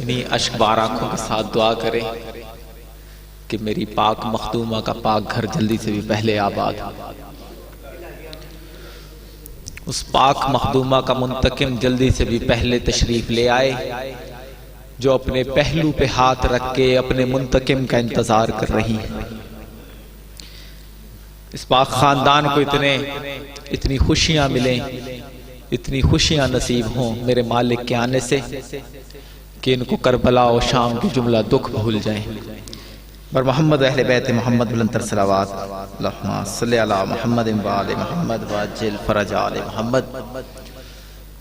इन्हीं अश्कबार आंखों के साथ दुआ करें कि मेरी पाक मखदूमा का पाक घर जल्दी से भी पहले आबाद हो, उस पाक मखदूमा का मुंतकिम जल्दी से भी पहले तशरीफ ले आए, जो अपने पहलू पे हाथ रख के अपने मुंतकिम का इंतजार कर रही है। इस पाक खानदान को इतनी खुशियां मिलें, इतनी खुशियां नसीब हों मेरे मालिक के आने से कि इनको करबला और शाम के जुमला दुख भूल जाएं। बर मोहम्मद अहले बैत मोहम्मद बुलंदतर सलावत अल्लाहुम्मा सल्ली अला मोहम्मद व आले मोहम्मद वाजिल फरज आले मोहम्मद।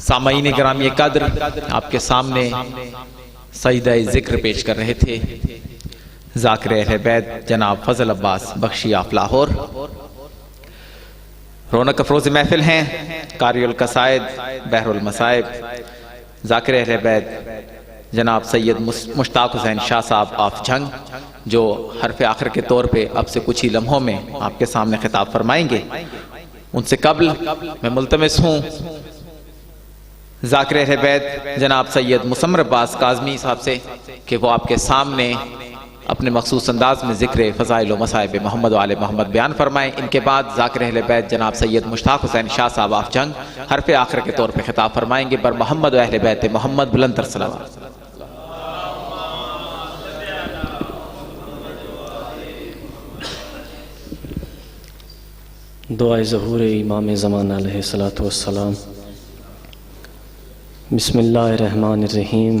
सामईन गिरामी कद्र, आपके सामने सजदा जिक्र पेश कर रहे थे ज़ाकिर अहले बैत जनाब फजल अब्बास बख्शी ऑफ लाहौर। रौनक अफरोज़ महफिल हैं कारियुल कसायद बहरुल मसाइब ज़ाकिर अहले बैत जनाब सैयद मुश्ताक हुसैन शाह साहब ऑफ झंग, जो हरफ आखिर के तौर पे अब से कुछ ही लम्हों में आपके सामने खिताब फरमाएंगे। उनसे कबल मैं मुल्तमिस हूँ ज़ाकिर अहले बैत जनाब सैयद मुसम्मर अब्बास काज़मी साहब से कि वो आपके सामने अपने मखसूस अंदाज में ज़िक्र फ़ज़ाइल व मसाइब मोहम्मद वाले मोहम्मद बयान फरमाएँ। इनके बाद ज़ाकिर अहले बैत जनाब सैयद मुश्ताक हुसैन शाह साहब ऑफ जंग हरफ आखिर के तौर पर खिताब फरमाएंगे। बर मोहम्मद व अहले बैत मोहम्मद बुलंदतर सलावत। दुआए ज़हूर इमाम ज़मान अलैहिस्सलातु वस्सलाम। बिस्मिल्लाहिर्रहमानिर्रहीम।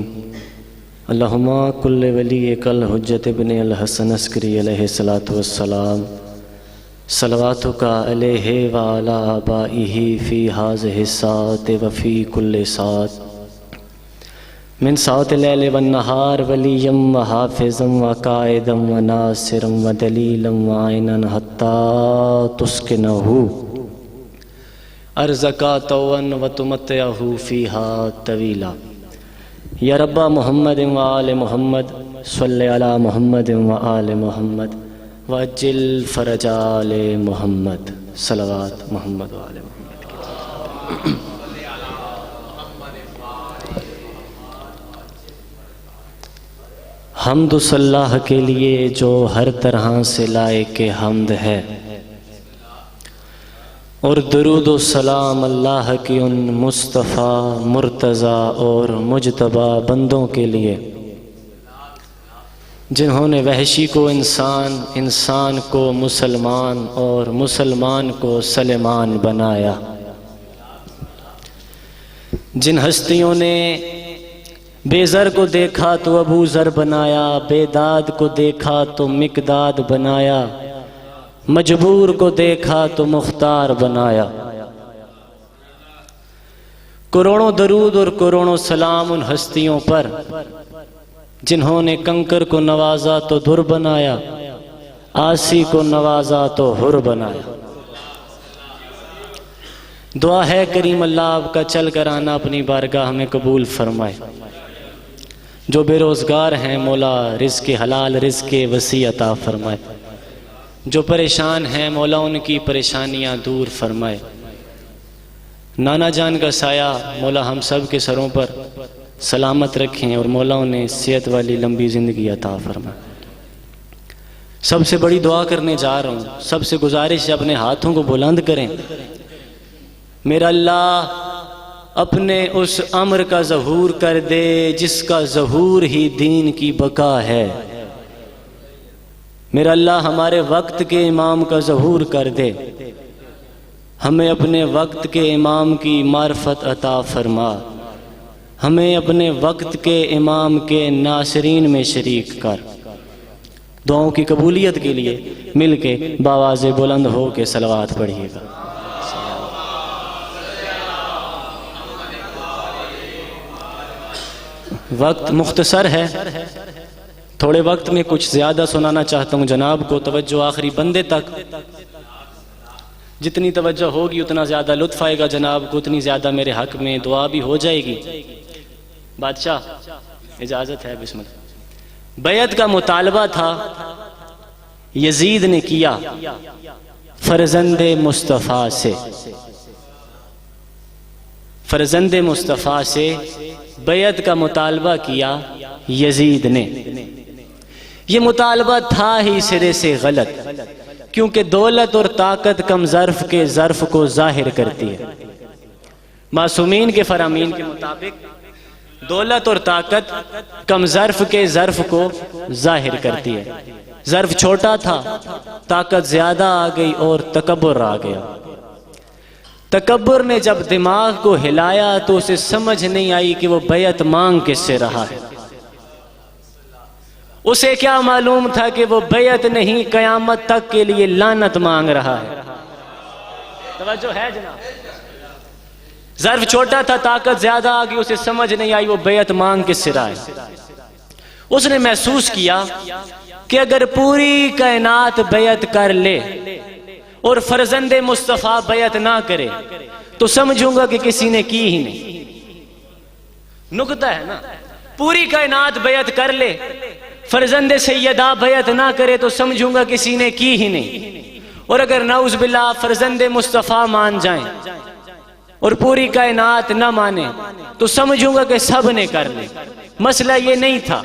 अल्लाहुम्मा कुल्ले वली कल हुज्जत इब्न अल हसन अस्करी अलैहिस्सलातु वस्सलाम सलवातुका अलैहि व अला आबाइही फ़ी हाज़िहि सात व फ़ी कुल्ले सात मिन सात लैल वन नहार वलियम व हाफ़िज़म व काइदम व नासिरम व दलीलम व आइनन हत्ता तुस्किनहु अर्ज़का तौवन व तुमत्तअहु फ़ीहा तवीला। या रब्बा मोहम्मद व आले मोहम्मद सल्ले अला मोहम्मद व आले मोहम्मद व अज्जिल फ़रज आले मोहम्मद सलवात मोहम्मद व आले मोहम्मद। हम्दुसल्लाह के लिए जो हर तरह से लायक हम्द है, और दरूद व सलाम अल्लाह की उन मुस्तफ़ा मुर्तज़ा और मुजतबा बंदों के लिए जिन्होंने वहशी को इंसान, इंसान को मुसलमान और मुसलमान को सलेमान बनाया। जिन हस्तियों ने बेज़र को देखा तो अबू ज़र बनाया, बेदाद को देखा तो मिकदाद बनाया, मजबूर को देखा तो मुख्तार बनाया। करोड़ों दरूद और करोड़ों सलाम उन हस्तियों पर जिन्होंने कंकर को नवाजा तो धुर बनाया, आसी को नवाजा तो हुर बनाया। दुआ है करीम अल्लाह आपका चल कर आना अपनी बारगाह में कबूल फरमाए। जो बेरोज़गार हैं मौला रिज़्क़ हलाल रिज़्क़ वसी अता फरमाए। जो परेशान हैं मौला उनकी परेशानियां दूर फरमाए। नाना जान का साया मौला हम सब के सरों पर सलामत रखें और मौला उन्हें सेहत वाली लंबी ज़िंदगी अता फरमाए। सबसे बड़ी दुआ करने जा रहा हूँ, सबसे गुजारिश है अपने हाथों को बुलंद करें। मेरा अल्लाह अपने उस अम्र का ज़हूर कर दे जिसका ज़हूर ही दीन की बका है। मेरा अल्लाह हमारे वक्त के इमाम का ज़हूर कर दे, हमें अपने वक्त के इमाम की मार्फत अता फरमा, हमें अपने वक्त के इमाम के नासरीन में शरीक कर। दुआओं की कबूलियत के लिए मिल के बावाज़े बुलंद हो के सलवात पढ़िएगा। वक्त मुख्तसर है, थोड़े वक्त में कुछ ज़्यादा सुनाना चाहता हूँ जनाब को। तवज्जो आखिरी बंदे तक, जितनी तवज्जो होगी उतना ज़्यादा लुत्फ़ आएगा जनाब को, उतनी ज़्यादा मेरे हक़ में दुआ भी हो जाएगी। बादशाह इजाज़त है, बिस्मिल्लाह। बैत का मुतालबा था यजीद ने किया फ़र्ज़ंदे मुस्तफ़ा से, फ़र्ज़ंदे मुस्तफ़ा से बैत का मुतालबा किया यजीद ने। ये मुतालबा था ही सिरे से गलत, क्योंकि दौलत और ताकत कम ज़र्फ़ के ज़र्फ़ को ज़ाहिर करती है। मासूमीन के फरामीन के मुताबिक दौलत और ताकत कम ज़र्फ़ के ज़र्फ़ को ज़ाहिर करती है। ज़र्फ़ छोटा था, ताकत ज़्यादा आ गई और तकब्बुर आ गया। तकब्बुर ने जब दिमाग को हिलाया तो उसे समझ नहीं आई कि वो बैत मांग किससे रहा है। उसे क्या मालूम था कि वो बैत नहीं, कयामत तक के लिए लानत मांग रहा है। तवज्जो है जनाब? ज़र्फ़ छोटा था, ताकत ज्यादा आ गई, उसे समझ नहीं आई वो बैत मांग किससे रहा है। उसने महसूस किया कि अगर पूरी कायनात बैत कर ले और फर्जंदे मुस्तफ़ा बैत ना करे तो समझूंगा कि किसी ने की ही नहीं। नुकता है ना, पूरी कायनात बैत कर ले, फर्जंदे सैयदा बैत ना करे तो समझूंगा किसी ने की ही नहीं। और अगर नाउज़ बिल्लाह फर्जंदे मुस्तफ़ा मान जाएं और पूरी कायनात ना माने तो समझूंगा कि सब ने कर ली। मसला ये नहीं था,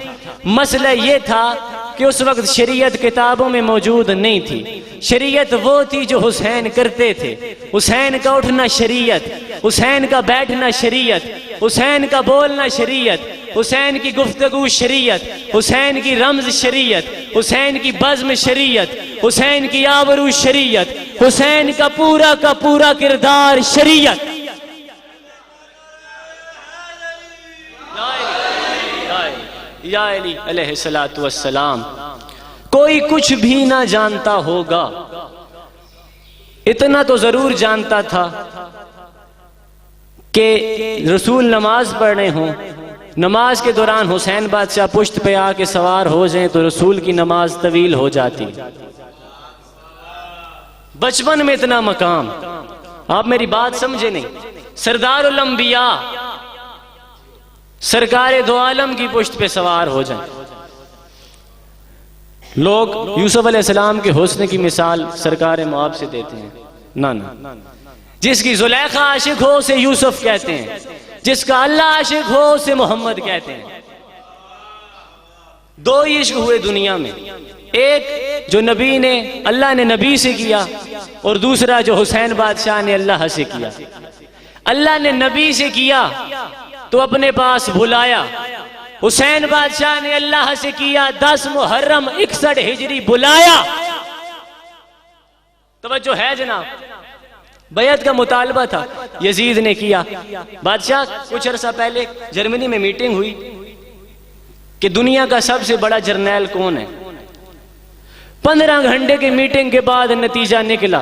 मसला ये था कि उस वक्त शरीयत किताबों में मौजूद नहीं थी। शरीयत वो थी जो हुसैन करते थे। हुसैन का उठना शरीयत, हुसैन का बैठना शरीयत, हुसैन का बोलना शरीयत, हुसैन की गुफ्तगू शरीयत, हुसैन की रमज शरीयत, हुसैन की बज़्म शरीयत, हुसैन की आबरू शरीयत, हुसैन का पूरा किरदार शरीयत। या अली अलैहिस्सलातु वस्सलाम। कोई कुछ भी ना जानता होगा, इतना तो जरूर जानता था कि रसूल नमाज पढ़ रहे हों, नमाज के दौरान हुसैन बादशाह पुश्त पे आके सवार हो जाएं तो रसूल की नमाज तवील हो जाती। बचपन में इतना मकाम, आप मेरी बात समझे नहीं। सरदारुल अंबिया सरकारे दो आलम की पुश्त पे सवार हो जाएं। लोग यूसुफ अलैहिस्सलाम के हुस्न की मिसाल सरकार मुआब से देते हैं। ना, जिसकी जुलेखा आशिक हो उसे यूसुफ कहते हैं, जिसका अल्लाह आशिक हो उसे मोहम्मद कहते हैं। दो इश्क हुए दुनिया में, एक जो नबी ने अल्लाह ने नबी से किया और दूसरा जो हुसैन बादशाह ने अल्लाह से किया। अल्लाह ने नबी से किया तो अपने पास बुलाया, हुसैन बादशाह ने अल्लाह से किया 10 मुहर्रम 61 हिजरी बुलाया। तवज्जो है जनाब? बैत का मुतालबा था, यजीद ने किया। बादशाह कुछ अर्सा पहले जर्मनी में मीटिंग हुई कि दुनिया का सबसे बड़ा जर्नैल कौन है। 15 घंटे की मीटिंग के बाद नतीजा निकला,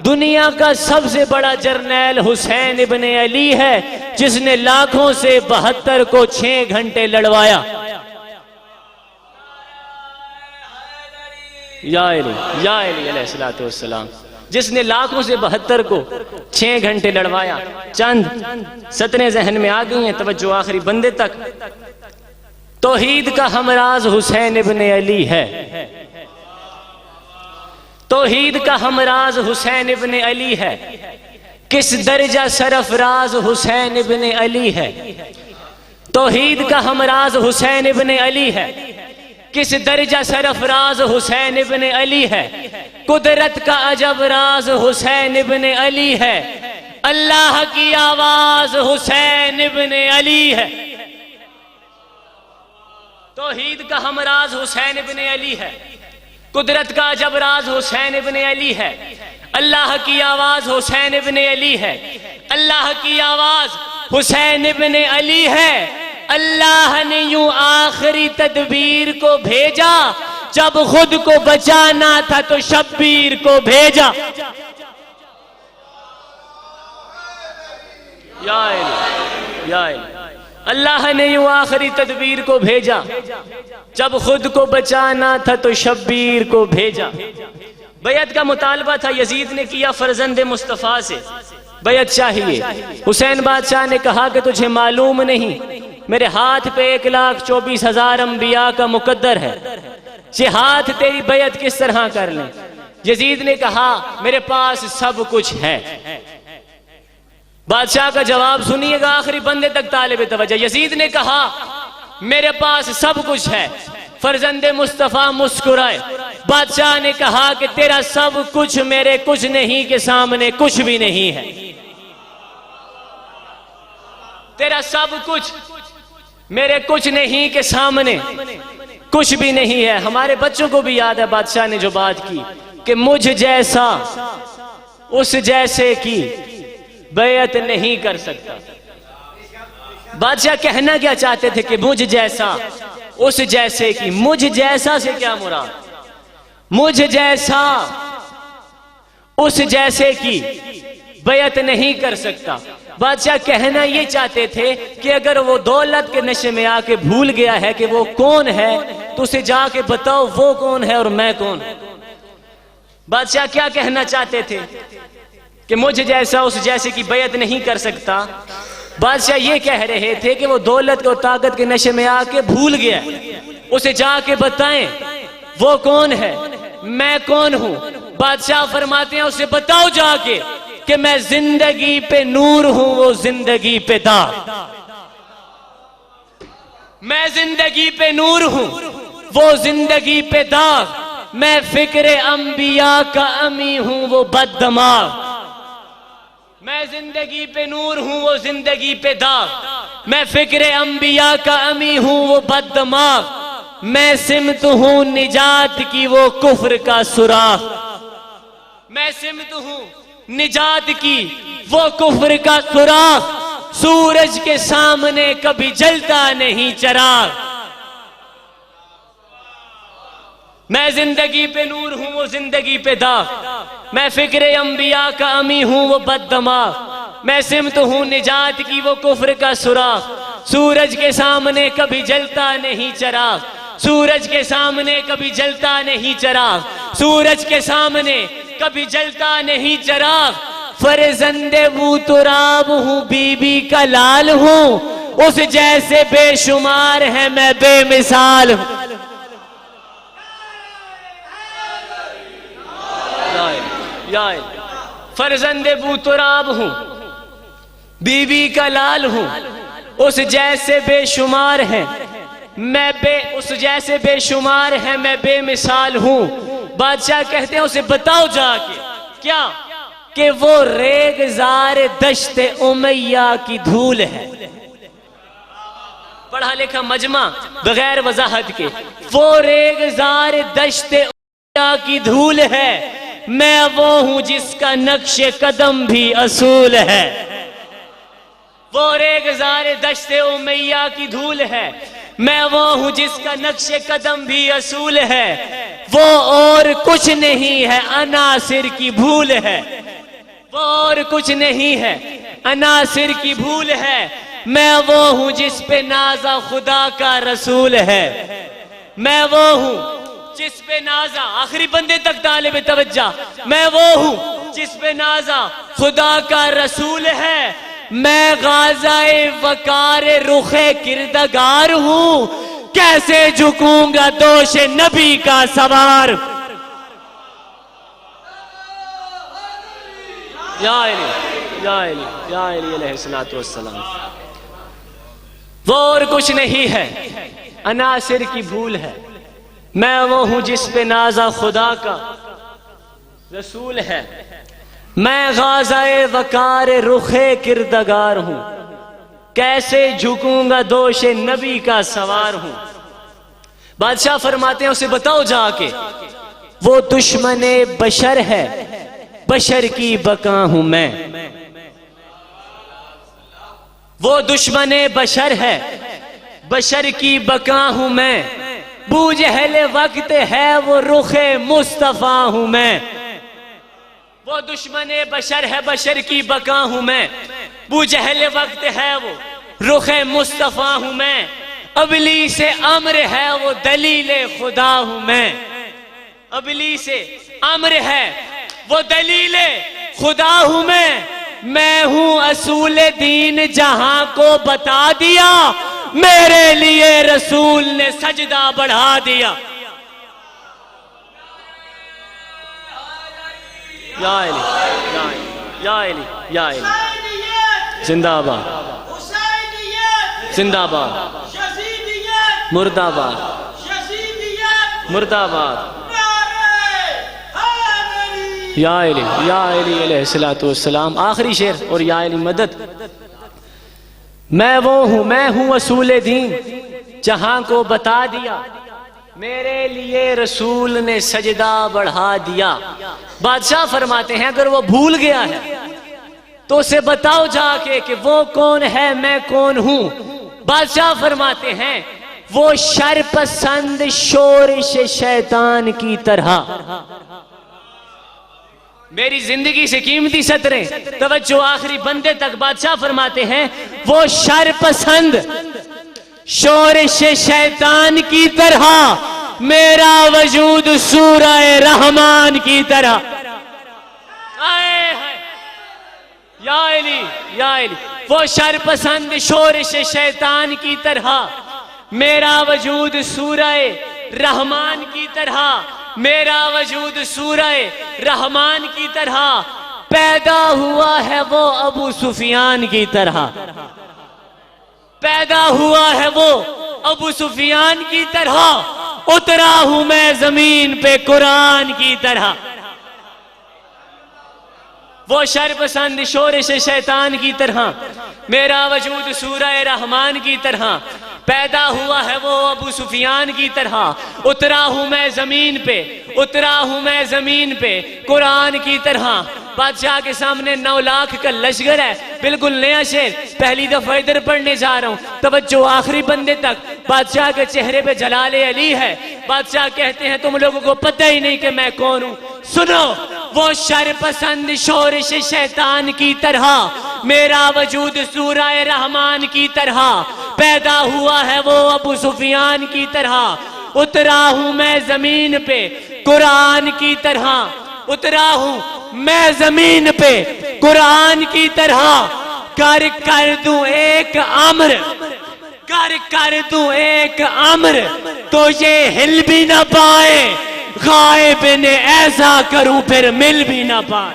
दुनिया का सबसे बड़ा जर्नैल हुसैन इब्ने अली है, जिसने लाखों से 72 को 6 घंटे लड़वाया। या अली अलैहिस्सलातु वस्सलाम, जिसने लाखों से 72 को 6 घंटे लड़वाया। चंद सतरें जहन में आ गई हैं, तवज्जो आखिरी बंदे तक। तौहीद का हमराज हुसैन इब्ने अली है, तौहीद का हमराज हुसैन इब्ने अली है। किस दर्जा सरफराज हुसैन इब्ने अली है। तौहीद का हमराज हुसैन इब्ने अली है, किस दर्जा सरफराज हुसैन इब्ने अली है। कुदरत का अजब राज हुसैन इब्ने अली है, अल्लाह की आवाज हुसैन इब्ने अली है। तौहीद का हमराज हुसैन इब्ने अली है, कुदरत का अजब राज हुसैन इब्ने अली है, अल्लाह की आवाज हुसैन इब्ने अली है, अल्लाह की आवाज हुसैन इब्ने अली है। अल्लाह ने यूं आखिरी तदबीर को भेजा, जब खुद को बचाना था तो शब्बीर को भेजा। या अल्लाह ने यूं आखिरी तदबीर को भेजा, जब खुद को बचाना था तो शब्बीर को भेजा। बैत का मुतालबा था, यजीद ने किया फर्जंदे मुस्तफ़ा से बैत चाहिए। हुसैन बादशाह ने कहा कि तुझे मालूम नहीं, मेरे हाथ पे 1,24,000 अंबिया का मुकद्दर है, ये हाथ तेरी बैत किस तरह कर लें। यजीद ने कहा मेरे पास सब कुछ है। बादशाह का जवाब सुनिएगा, आखिरी बंदे तक तालिब तवज्जो। यजीद ने कहा मेरे पास सब कुछ है। फरजंदे मुस्तफा मुस्कुराए। बादशाह ने कहा कि तेरा सब कुछ मेरे कुछ नहीं के सामने कुछ भी नहीं है। तेरा सब कुछ मेरे कुछ नहीं के सामने कुछ भी नहीं है। हमारे बच्चों को भी याद है बादशाह ने जो बात की कि मुझ जैसा उस जैसे की बैयत नहीं कर सकता। बादशाह कहना क्या चाहते थे कि मुझ जैसा उस जैसे की। मुझ जैसा से क्या मुराद? मुझ जैसा उस जैसे की बैयत नहीं कर सकता। बादशाह कहना ये चाहते थे कि अगर वो दौलत के नशे में आके भूल गया है कि वो कौन है तो उसे जाके बताओ वो कौन है और मैं कौन। बादशाह क्या कहना चाहते थे कि मुझ जैसा उस जैसे की बैयत नहीं कर सकता। बादशाह ये कह रहे थे कि वो दौलत और ताकत के नशे में आके भूल गया, उसे जाके बताएं वो कौन है, मैं कौन हूं। बादशाह फरमाते हैं उसे बताओ जाके कि मैं जिंदगी पे नूर हूं, वो जिंदगी पे दाग। मैं जिंदगी पे नूर हूं, वो जिंदगी पे दाग। मैं फिक्रे अंबिया का अमी हूं, वो बददिमाग। मैं जिंदगी पे नूर हूं, वो जिंदगी पे दाग। मैं फिक्रे अंबिया का अमी हूं, वो बददिमाग। मैं सिमत हूं निजात की, वो कुफ्र का सुराग। मैं सिमत हूं निजात की, वो कुफ्र का सुराग। सूरज के सामने कभी जलता नहीं चिराग। मैं जिंदगी पे नूर हूं, वो जिंदगी पे दाग। मैं फिक्रे अंबिया का अमी हूं, वो बददिमाग। मैं सिमत हूं निजात की, वो कुफ्र का सुराग। सूरज के सामने कभी जलता नहीं चिराग। सूरज के सामने कभी जलता नहीं चिराग। सूरज के सामने कभी जलता नहीं चिराग। फरजंदे वो तुराब हूं, बीबी का लाल हूं, उस जैसे बेशुमार है मैं बेमिसाल हूं। फरजंदे बूतराब हूं, बीबी का लाल हूं, उस जैसे बेशुमार है उस जैसे बेशुमार है मैं बेमिसाल हूं। बादशाह कहते हैं उसे बताओ जाके क्या कि वो रेगजार दश्ते उमैया की धूल है। पढ़ा लिखा मजमा बगैर वजाहत के। वो रेगजार दश्ते उमैया की धूल है। मैं वो हूं जिसका नक्शे कदम भी असूल है। वो रेगजार दश्ते उमैया की धूल है। मैं वो हूं जिसका नक्शे कदम भी असूल है। वो और कुछ नहीं है, अनासिर की भूल है। वो और कुछ नहीं है, अनासिर की भूल है। मैं वो हूं जिस पे नाजा खुदा का रसूल है। मैं वो हूं जिस पे नाजा, आखिरी बंदे तक तालिब तवज्जा। मैं वो हूं जिस पे नाजा खुदा का रसूल है। मैं गाज़ाए वकार रुखे किरदगार हूं, कैसे झुकूंगा दोष नबी का सवार। अलैहिस्सलाम। वो और कुछ नहीं है, अनासिर की भूल है। मैं वो हूं जिस पे नाजा खुदा का रसूल है। मैं गाज़ाए वकार रुखे किरदगार हूं, कैसे झुकूंगा दोष नबी का सवार हूं। बादशाह फरमाते हैं उसे बताओ जाके वो दुश्मने बशर है, बशर की बका हूं मैं। वो दुश्मने बशर है, बशर की बका हूं मैं। बूजहल वक्त है, वो रुखे मुस्तफा हूं मैं। वो दुश्मने बशर है, बशर की बका हूं मैं। बूजहल वक्त है, वो रुखे मुस्तफा हूं मैं। अबली से अम्र है, वो दलीले खुदा हूं मैं। अबली से अम्र है, वो दलीले खुदा हूं मैं हूं असूल दीन, जहां को बता दिया। मेरे लिए रसूल ने सजदा बढ़ा दिया। या अली जिंदाबाद, जिंदाबाद, मुर्दाबाद, मुर्दाबाद। या अली अलैहिस्सलाम, आखिरी शेर। और या अली मदद। मैं हूँ असूल दीन, जहां को बता दिया, मेरे लिए रसूल ने सजदा बढ़ा दिया। बादशाह फरमाते हैं अगर वो भूल गया है तो उसे बताओ जाके कि वो कौन है, मैं कौन हूं। बादशाह फरमाते हैं वो शर पसंद शोरिश शैतान की तरह। मेरी जिंदगी से कीमती सतरे, तवज्जो आखिरी बंदे तक। बादशाह फरमाते हैं वो शर पसंद शोरिश शैतान की तरह, मेरा वजूद सूरह रहमान की तरह। आए है या अली, वो शर पसंद शोरिश शैतान की तरह, मेरा वजूद सूरह रहमान की तरह, मेरा वजूद सूरह रहमान की तरह। पैदा हुआ है वो अबू सुफियान की तरह, पैदा हुआ है वो अबू सुफियान की तरह। उतरा हूं मैं जमीन पे कुरान की तरह। वो शर पसंद शोरिश शैतान की तरह, मेरा वजूद सूरह रहमान की तरह। पैदा हुआ है वो अबू सुफियान की तरह। उतरा हूं मैं जमीन पे, उतरा हूं मैं जमीन पे कुरान की तरह। बादशाह के सामने 9 लाख का लश्कर है, बिल्कुल नया शेर, पहली दफा इधर पढ़ने जा रहा हूं। तवज्जो आखिरी बंदे तक। बादशाह के चेहरे पे जलाले अली है। बादशाह कहते हैं तुम लोगों को पता ही नहीं कि मैं कौन हूं। सुनो, वो शर पसंद शोरिश शैतान की तरह, मेरा वजूद सूरह रहमान की तरह। पैदा हुआ है वो अबू सुफियान की तरह। उतरा हूं मैं जमीन पे कुरान की तरह। उतरा हूं मैं जमीन पे कुरान की तरह। कर दूं एक अम्र, कर दूं एक अम्र, तो ये हिल भी ना पाए। गायब ने ऐसा करूं फिर मिल भी ना पाए।